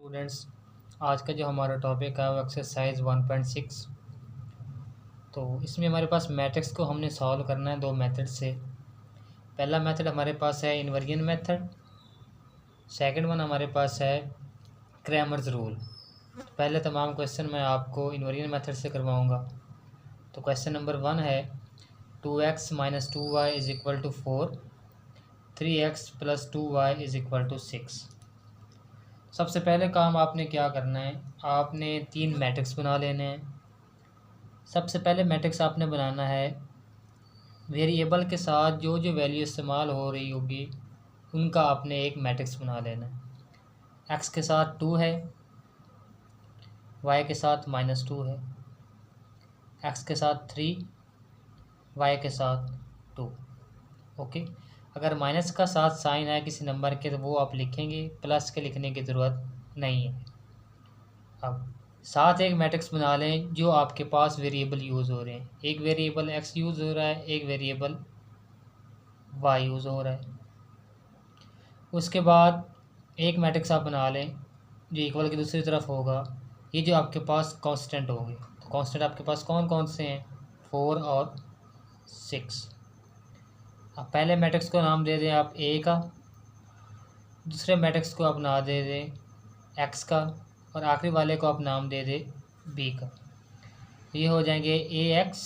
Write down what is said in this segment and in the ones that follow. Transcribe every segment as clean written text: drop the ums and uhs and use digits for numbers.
Students, आज का जो हमारा टॉपिक है वो एक्सरसाइज 1.6। तो इसमें हमारे पास मैट्रिक्स को हमने सॉल्व करना है दो मेथड से। पहला मेथड हमारे पास है इन्वर्जन मेथड, सेकंड वन हमारे पास है क्रैमर्स रूल। पहले तमाम क्वेश्चन मैं आपको इन्वर्जन मेथड से करवाऊंगा। तो क्वेश्चन नंबर 1 है 2x - 2y = 4, 3x + 2y = 6। सबसे पहले काम आपने क्या करना है, आपने तीन मैट्रिक्स बना लेने हैं। सबसे पहले मैट्रिक्स आपने बनाना है वेरिएबल के साथ जो जो वैल्यू इस्तेमाल हो रही होगी उनका आपने एक मैट्रिक्स बना लेना है। x के साथ 2 है, y के साथ -2 है, x के साथ 3, y के साथ 2। ओके, अगर माइनस का साथ साइन है किसी नंबर के तो वो आप लिखेंगे, प्लस के लिखने की ज़रूरत नहीं है। अब साथ एक मैट्रिक्स बना लें जो आपके पास वेरिएबल यूज़ हो रहे हैं। एक वेरिएबल x यूज़ हो रहा है, एक वेरिएबल y यूज़ हो रहा है। उसके बाद एक मैट्रिक्स आप बना लें जो इक्वल की दूसरी तरफ होगा। ये जो आपके पास कांस्टेंट होंगे, तो कांस्टेंट आपके पास कौन कौन से हैं, 4 और 6। अब पहले मैट्रिक्स को नाम दे दें आप a का, दूसरे मैट्रिक्स को आप नाम दे दें x का, और आखिरी वाले को आप नाम दे दें b का। ये हो जाएंगे ax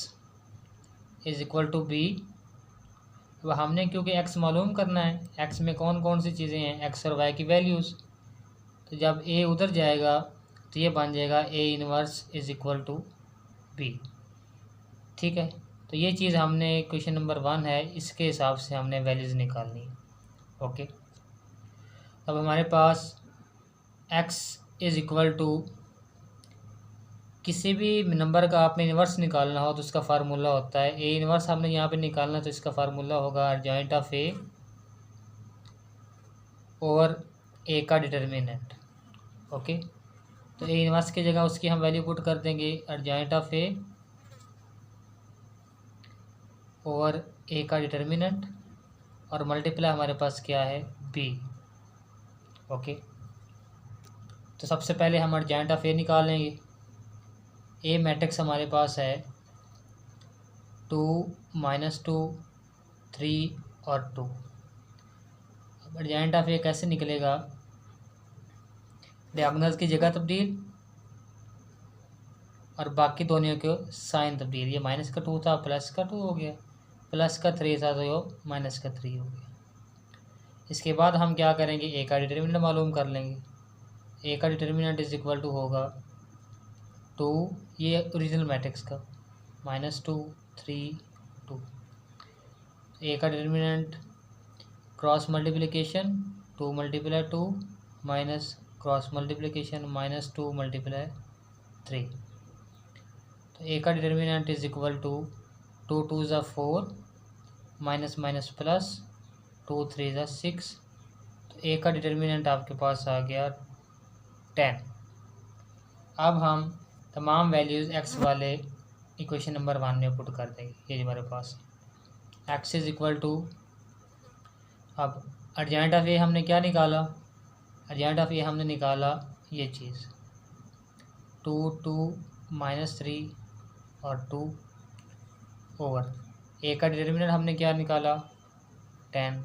= b। अब हमने क्योंकि x मालूम करना है, x में कौन कौन सी चीज़ें हैं, x और y की वैल्यूज़। तो जब a उधर जाएगा तो ये बन जाएगा a 1 = b। ठीक है, तो ये चीज़ हमने क्वेश्चन नंबर 1 है, इसके हिसाब से हमने वैल्यूज़ निकालनी है। ओके, अब हमारे पास x = किसी भी नंबर का आपने इन्वर्स निकालना हो तो उसका फार्मूला होता है a इन्वर्स। हमने यहाँ पे निकालना तो इसका फार्मूला होगा अर्जेंट ऑफ a और a का डिटर्मिनेंट। ओके, तो a इन्वर्स की जगह उसकी हम वैल्यू पुट कर देंगे अर्जेंट ऑफ a और a का डिटर्मिनेंट, और मल्टीप्लाई हमारे पास क्या है, b। ओके, तो सबसे पहले हम अर्जेंट ऑफ a निकालेंगे। ए मैट्रिक्स हमारे पास है 2 -2 3 और 2। अब अर्जेंट ऑफ ए कैसे निकलेगा, डायगोनल की जगह तब्दील और बाकी दोनों को साइन तब्दील। ये -2 था, +2 हो गया, +3 था तो ये -3 हो गया। इसके बाद हम क्या करेंगे, ए का डिटर्मिनेंट मालूम कर लेंगे। ए का डिटर्मिनेंट = होगा 2, ये ओरिजिनल मैट्रिक्स का, -2 3 2। ए का determinant cross multiplication 2 × 2 minus cross multiplication -2 × 3। तो ए का डिटर्मिनेंट = 2 2 ज़ा 4 माइनस माइनस प्लस 2 3 ज़ा 6। तो ए का डिटर्मिनेंट आपके पास आ गया 10। अब हम तमाम वैल्यूज़ x वाले इक्वेशन नंबर 1 में पुट कर देंगे। ये हमारे पास x = अब अर्जेंट ऑफ ए हमने क्या निकाला, अर्जेंट ऑफ ए हमने निकाला ये चीज़ 2 2 -3 और 2 ओवर ए का डिटर्मिनेंट हमने क्या निकाला 10,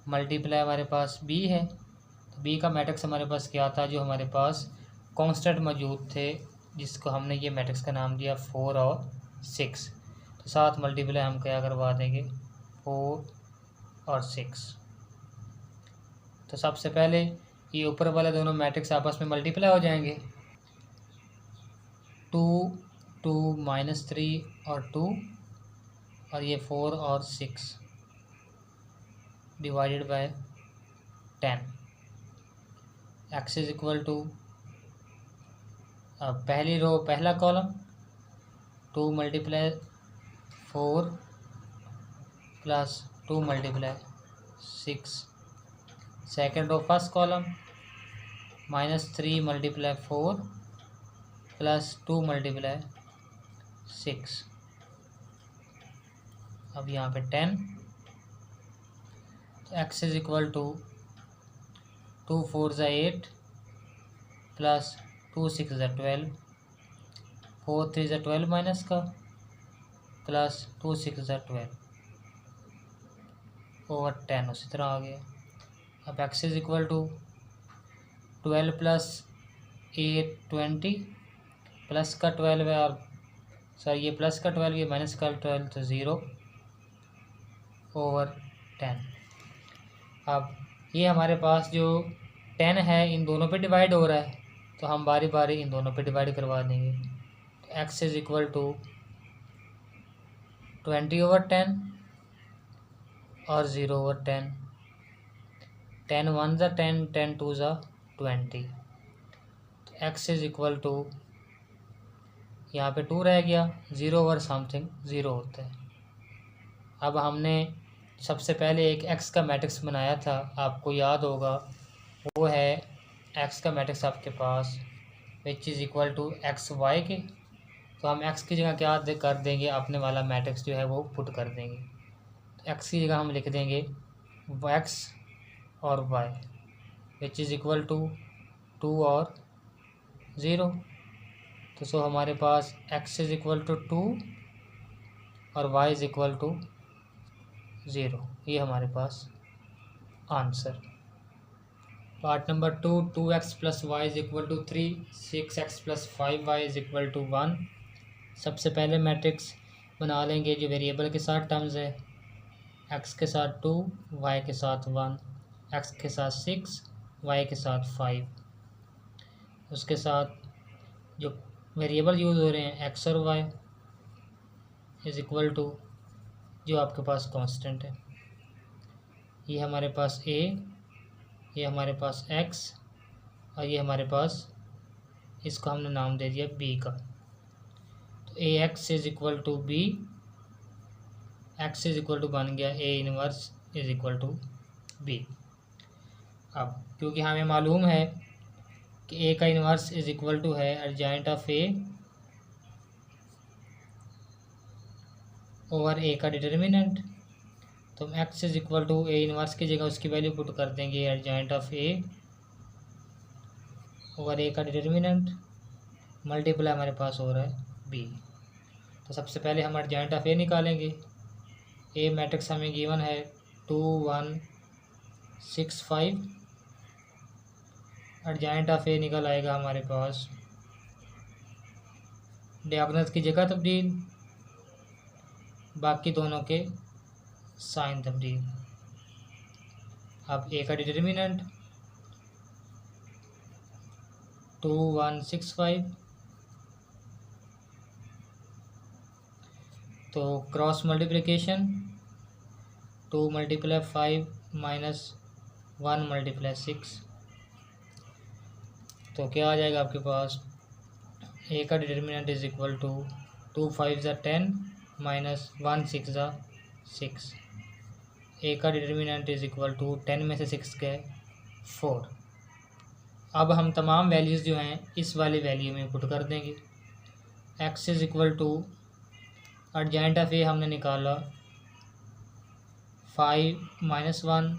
मल्टीप्लाई हमारे पास b है। तो b का मैट्रिक्स हमारे पास क्या था, जो हमारे पास कांस्टेंट मौजूद थे, जिसको हमने ये मैट्रिक्स का नाम दिया 4 और 6। तो साथ मल्टीप्लाई हम क्या करवा देंगे 4 और 6। तो सबसे पहले ये ऊपर वाले दोनों मैट्रिक्स आपस में मल्टीप्लाई हो जाएंगे, 2 2 -3 और 2, और ये 4 और 6 डिवाइडेड बाय 10। x = पहली रो पहला column 2 × 4 plus 2 × 6। Second row first column -3 × 4 plus 2 × 6। अब यहाँ पे 10। तो x = 2 4 ज़ा 8 प्लस 2 6 ज़ा 12, 4 3 ज़ा 12 माइनस का प्लस 2 6 ज़ा 12 ओवर 10 उसी तरह आ गया। अब x is equal to 12 plus 8 20 plus का 12 है और सर ये प्लस का 12 ये माइनस का 12 तो 0 ओवर 10। अब ये हमारे पास जो 10 है इन दोनों पे डिवाइड हो रहा है तो हम बारी बारी इन दोनों पे डिवाइड करवा देंगे। तो x is equal to 20 over 10 और 0 ओवर 10, 10 1 ज़ा 10, 10 2 ज़ा 20। तो x इज इक्वल टू यहाँ पे 2 रह गया, 0 ओवर समथिंग 0 होता है। अब हमने सबसे पहले एक x का मैट्रिक्स बनाया था, आपको याद होगा वो है x का मैट्रिक्स आपके पास which is equal to x y के। तो हम x की जगह क्या कर देंगे, अपने वाला मैट्रिक्स जो है वो पुट कर देंगे। तो x की जगह हम लिख देंगे x और y which is equal to 2 और 0। तो सो हमारे पास x इज़ इक्वल टू 2 और y इज़ इक्वल टू 0। ये हमारे पास answer. Part number 2, 2x plus y is equal to 3, 6x plus 5y is equal to 1। सबसे पहले मैट्रिक्स बना लेंगे जो वेरिएबल के साथ टर्म्स है, x के साथ 2, y के साथ 1, x के साथ 6, y के साथ 5। उसके साथ जो वेरिएबल यूज़ हो रहे हैं x और y इज इक्वल टू जो आपके पास कांस्टेंट है, ये हमारे पास a, ये हमारे पास x और ये हमारे पास इसका हमने नाम दे दिया b का। तो ax is equal to b, x is equal to बन गया a inverse is equal to b। अब क्योंकि हमें मालूम है कि a का इनवर्स इज इक्वल टू है adjoint of a over a का डिटर्मिनेंट, तो हम x is equal to a inverse की जगह उसकी वैल्यू पुट कर देंगे adjoint of a over a का डिटर्मिनेंट मल्टीप्लाई हमारे पास हो रहा है b। तो सबसे पहले हम एडजॉइंट ऑफ a निकालेंगे। a मैट्रिक्स हमें गिवन है 2 1 6 5, एडजॉइंट ऑफ a निकल आएगा हमारे पास डायगोनल की जगह तब्दील, बाकी दोनों के साइन तब्दील। अब a का डिटर्मिनेंट 2 1 6 5, तो cross multiplication 2 multiply 5 minus 1 multiply 6, तो क्या आ जाएगा आपके पास a का डिटर्मिनेंट इज इक्वल टू 2 5 ज़ा 10 माइनस 1 6 ज़ा 6। a का डिटर्मिनेंट इज इक्वल टू 10 में से 6 गए 4। अब हम तमाम वैल्यूज़ जो हैं इस वाली वैल्यू में पुट कर देंगे। x is equal to adjoint of a हमने निकाला 5 minus 1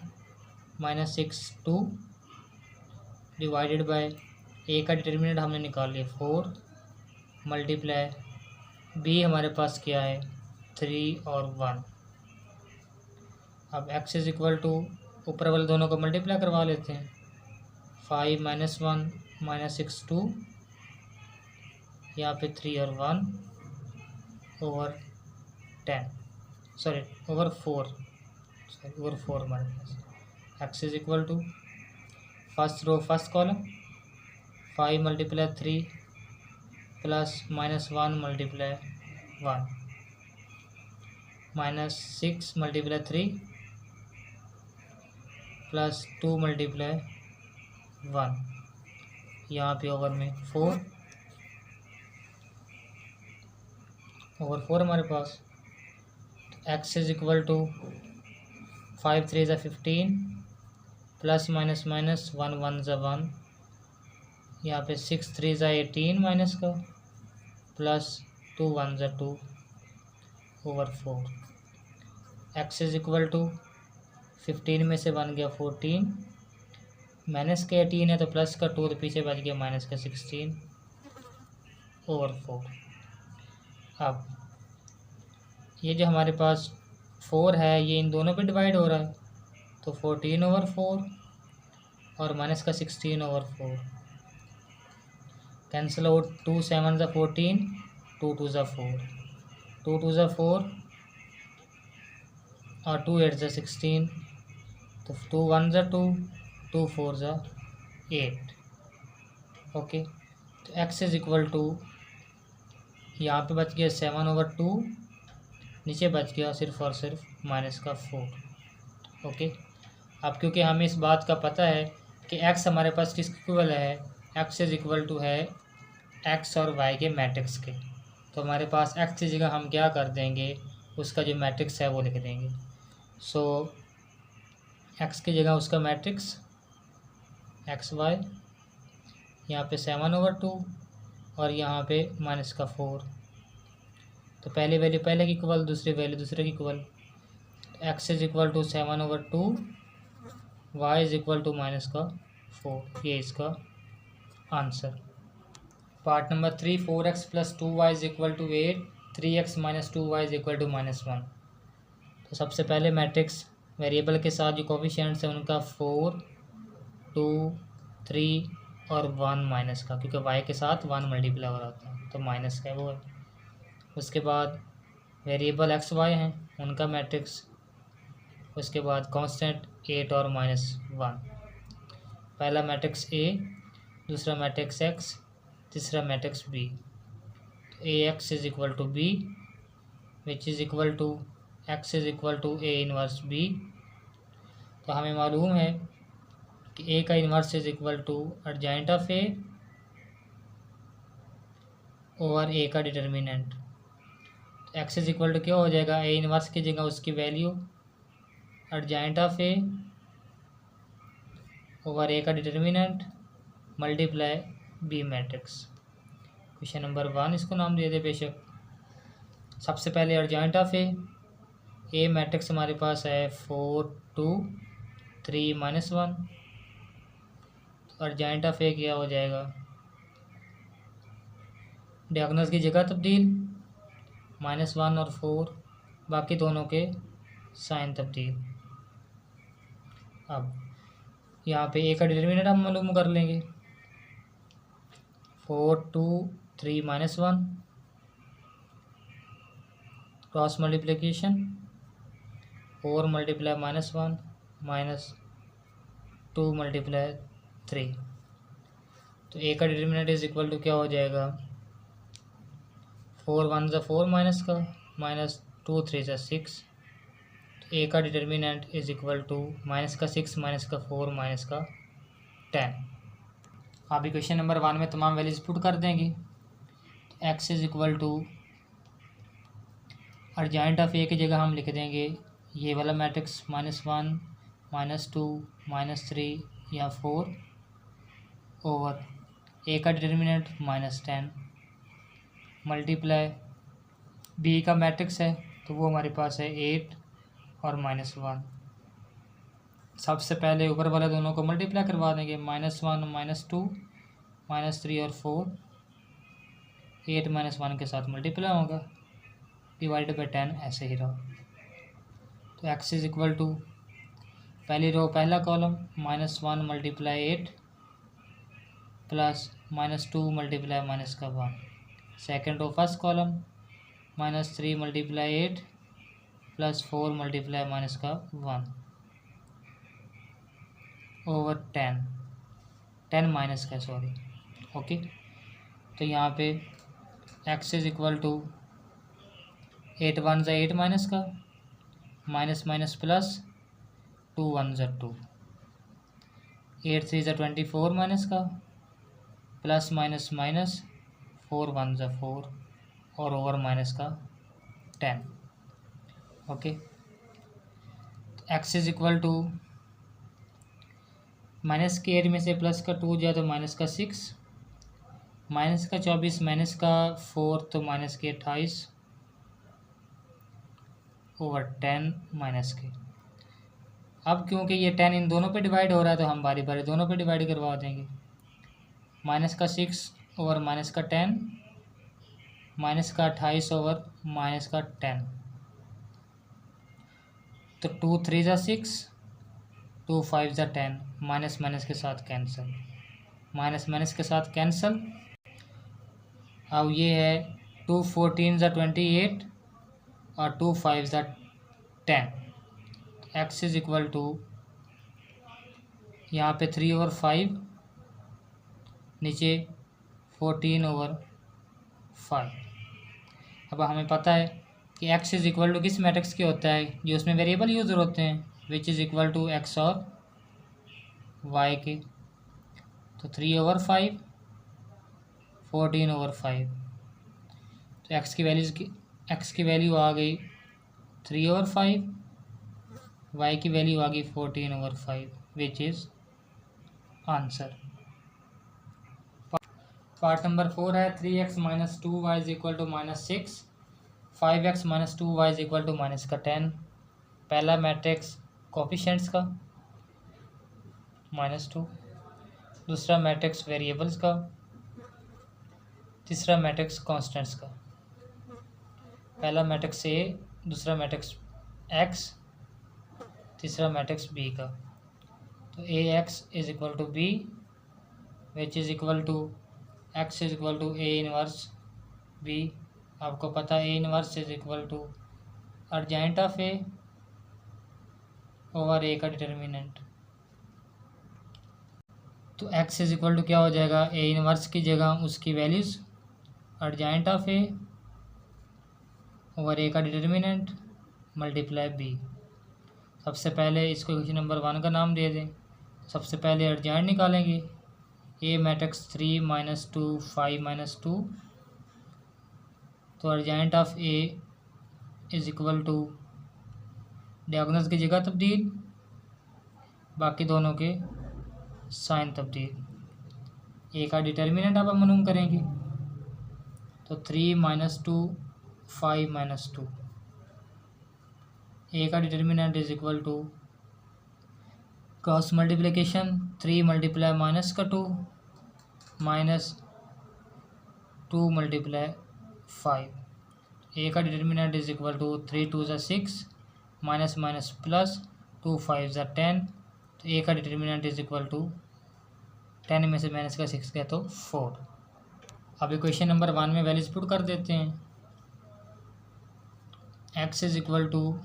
minus 6 2 divided by a का डिटर्मिनेंट हमने निकाल लिया 4 मल्टीप्लाई b हमारे पास क्या है 3 और 1। अब x इज इक्वल टू ऊपर वाले दोनों को मल्टीप्लाई करवा लेते हैं, 5 माइनस 1 माइनस 6 2, यहाँ पे 3 और 1 ओवर 10 सॉरी ओवर 4 हमारे पास। x is equal to first row first column 5 multiply 3 plus minus 1 multiply 1 minus 6 multiply 3 plus 2 multiply 1, यहाँ पे ओवर में 4 ओवर 4 हमारे पास। तो x इज इक्वल टू 5 3 ज़ा 15 प्लस माइनस माइनस 1 1 ज़ा 1, यहाँ पे 6 3 ज़ा 18 माइनस का प्लस 2 1 ज़ा 2 over 4। x is equal to 15 में से बन गया 14 माइनस का 18 है तो प्लस का 2 तो पीछे बच गया माइनस का 16 ओवर 4। अब ये जो हमारे पास 4 है ये इन दोनों पे डिवाइड हो रहा है, तो 14 ओवर 4 और माइनस का 16 ओवर 4 कैंसिल आउट। 2 7 ज़ा 14, 2 2 ज़ा 4, 2 2 ज़ा 4 और 2 8 ज़ा 16, तो 2 1 ज़ा 2, 2 4 ज़ा 8। ओके, तो x इज इक्वल टू यहाँ पे बच गया 7 ओवर 2, नीचे बच गया सिर्फ और सिर्फ माइनस का 4। ओके, अब क्योंकि हमें इस बात का पता है कि x हमारे पास किसके इक्वल है, x इज इक्वल टू है x और y के मैट्रिक्स के, तो हमारे पास x की जगह हम क्या कर देंगे, उसका जो मैट्रिक्स है वो लिख देंगे। सो x की जगह उसका मैट्रिक्स एक्स वाई, यहाँ पे 7 ओवर 2 और यहाँ पे माइनस का 4, तो पहली वैल्यू पहले की इक्वल, दूसरी वैल्यू दूसरे की equal. x is equal to 7 over 2, y is equal to minus का 4, ये इसका answer. Part number 3, 4x plus 2y is equal to 8, 3x minus 2y is equal to -1। तो सबसे पहले मैट्रिक्स वेरिएबल के साथ जो कोफिशिएंट्स हैं उनका 4, 2, 3 और 1 माइनस का, क्योंकि y के साथ 1 मल्टीप्लाई हो रहा था तो माइनस का वो है। उसके बाद वेरिएबल एक्स वाई हैं उनका मैट्रिक्स, उसके बाद कांस्टेंट 8 और -1। पहला मैट्रिक्स A, दूसरा मैट्रिक्स x, तीसरा मैट्रिक्स B। तो AX is equal to B which is equal to x is equal to A inverse B। तो हमें मालूम है कि A का inverse is equal to adjoint of A over A का डिटर्मिनेंट। तो x इज इक्वल टू क्या हो जाएगा, A इनवर्स की जगह उसकी value adjoint of A over A का determinant multiply B matrix. Question number 1 इसको नाम दे दे बेशक। सबसे पहले एडजॉइंट ऑफ ए मैट्रिक्स हमारे पास है 4 2 3 -1, तो एडजॉइंट ऑफ ए क्या हो जाएगा, डायगोनल की जगह तब्दील -1 और 4, बाकी दोनों के साइन तब्दील। अब यहाँ पे ए का डिटर्मिनेंट हम मालूम कर लेंगे, 4 2 3 -1 क्रॉस मल्टीप्लिकेशन 4 मल्टीप्लाई -1 -2 मल्टीप्लाई 3, तो ए का डिटर्मिनेंट इज इक्वल टू क्या हो जाएगा, 4 1 ज़ा 4 माइनस का -2 3 ज़ा 6, तो ए का determinant is equal to minus का 6 माइनस का 4 माइनस का 10। अभी क्वेश्चन नंबर 1 में तमाम वैल्यूज पुट कर देंगे। X is equal to adjoint of A की जगह हम लिख देंगे ये वाला मैट्रिक्स -1 -2 -3 या 4 ओवर ए का डिटर्मिनेंट -10 मल्टीप्लाई बी का मैट्रिक्स है तो वो हमारे पास है 8 और -1। सबसे पहले ऊपर वाले दोनों को मल्टीप्लाई करवा देंगे, -1 -2 -3 और 4, 8 -1 के साथ मल्टीप्लाई होगा, डिवाइडेड बाई 10 ऐसे ही रहा। तो x इज इक्वल टू पहली रो पहला कॉलम -1 multiply 8 plus -2 multiply -1, second row first column -3 multiply 8 plus 4 multiply -1 over 10 minus का सॉरी। ओके, तो यहाँ पे x इज इक्वल टू 8 1 ज़ा 8 माइनस का माइनस माइनस प्लस 2 1 ज़ा 2, 8 3 ज़ा 24 माइनस का प्लस माइनस माइनस 4 1 ज़ा 4 और ओवर माइनस का 10। Okay, x is equal to minus के 8 में से प्लस का 2 जाए तो माइनस का 6, माइनस का 24 माइनस का 4 तो माइनस के 28 ओवर 10 माइनस के। अब क्योंकि ये 10 इन दोनों पे डिवाइड हो रहा है तो हम बारी बारी दोनों पे डिवाइड करवा देंगे। -6 ओवर -10, -28 ओवर -10। तो 2 3 ज़ा 6, 2 5 ज़ा 10, माइनस माइनस के साथ कैंसिल, माइनस माइनस के साथ कैंसिल। अब ये है 2 14 ज़ा 28 और 2 5 ज़ा 10। x इज इक्वल टू यहाँ पे 3 ओवर 5, नीचे 14 ओवर 5। अब हमें पता है कि x इज इक्वल टू किस मैट्रिक्स के होता है, जो उसमें वेरिएबल यूज़र होते हैं, which is equal to x और y के। तो 3 ओवर 5, 14 ओवर 5, तो x की वैल्यू आ गई 3 ओवर 5, y की वैल्यू आ गई 14 over 5, which is answer. Part number 4 है 3x - 2y is equal to -6, 5x - 2y is equal to -10। पहला मैट्रिक्स कोफिशिएंट्स का -2, दूसरा मैट्रिक्स वेरिएबल्स का, तीसरा मैट्रिक्स कांस्टेंट्स का। पहला मैट्रिक्स A, दूसरा मैट्रिक्स x, तीसरा मैट्रिक्स B का। तो AX is equal to B, which is equal to x is equal to A inverse B। आपको पता है A inverse is equal to adjoint of A over A का determinant. तो x is equal to क्या हो जाएगा, A inverse की जगह उसकी values adjoint of A over A का डिटर्मिनेंट मल्टीप्लाई B। सबसे पहले इसको क्वेश्चन नंबर 1 का नाम दे दें। सबसे पहले अर्जेंट निकालेंगे, A मैट्रिक्स 3 - 2 5 - 2, तो urgent of A is equal two diagonals की जगह तब्दील, बाकी दोनों के साइन तब्दील। A का डिटर्मिनेंट अब हम मालूम करेंगे, तो 3 - 2 5 - 2। A का determinant is equal to cross multiplication, 3 multiply -2 -2 multiply 5। A का डिटर्मिनेंट इज इक्वल टू 3 2 ज़ा 6, माइनस माइनस प्लस 2 5 ज़ा 10। तो A का डिटर्मिनेंट इज इक्वल टू 10 में से माइनस का 6 गया तो 4। अब इक्वेशन नंबर 1 में वैल्यूज पुट कर देते हैं। x इज इक्वल टू,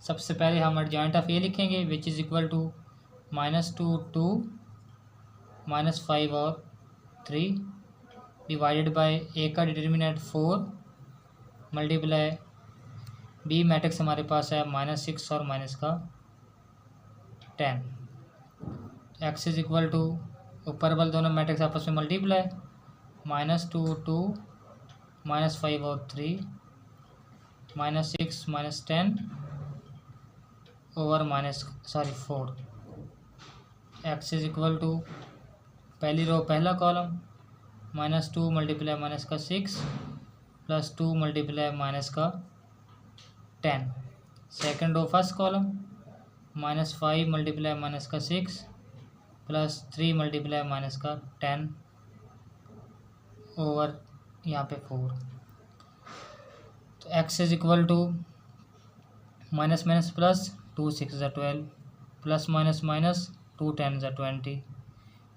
सबसे पहले हम अर्जेंट ऑफ A लिखेंगे, विच इज़ इक्वल टू -2 2 -5 और 3 डिवाइडेड बाय A का डिटर्मिनेंट 4 मल्टीप्लाई B मैट्रिक्स हमारे पास है -6 और -10। x इज इक्वल टू, ऊपर वाले दोनों मैट्रिक्स आपस में मल्टीप्लाई, -2 2 -5 और 3 -6 -10 over 4। x is equal to, पहली रो पहला column -2 multiply -6 plus 2 multiply -10। Second row first column -5 multiply -6 plus 3 multiply -10 over यहाँ पे 4। तो x is equal to minus minus plus 2 6 ज़ा 12 प्लस माइनस माइनस 2 10 ज़ा 20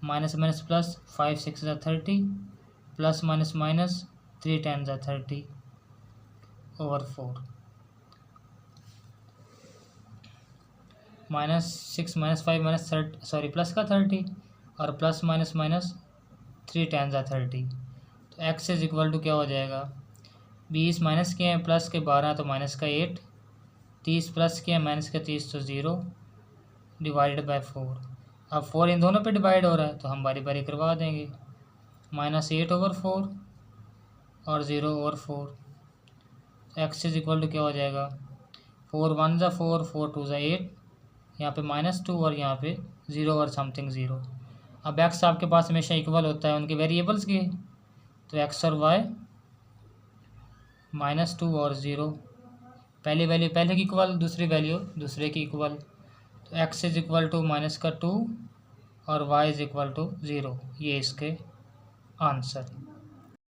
माइनस माइनस प्लस 5 6 ज़ा 30 plus minus minus 3 10 ज़ा 30 over 4। -6 -5 plus का 30 और प्लस माइनस माइनस 3 10 ज़ा 30। तो x इज इक्वल टू क्या हो जाएगा, 20 माइनस के हैं प्लस के 12 तो माइनस का 8, 30 प्लस के हैं माइनस का 30 तो 0 डिवाइडेड बाय 4। अब 4 इन दोनों पे डिवाइड हो रहा है तो हम बारी बारी करवा देंगे, -8 ओवर 4 और 0 over 4। x is equal to क्या हो जाएगा, 4 1 ज़ा 4, 4 2 ज़ा 8, यहाँ पे -2 और यहाँ पे 0 और समथिंग 0। अब x आपके पास हमेशा इक्वल होता है उनके वेरिएबल्स के, तो x और y -2 और 0, पहली वैल्यू पहले की इक्वल, दूसरी वैल्यू दूसरे की इक्वल। तो x इज इक्वल टू -2 और y इज इक्वल टू 0, ये इसके आंसर।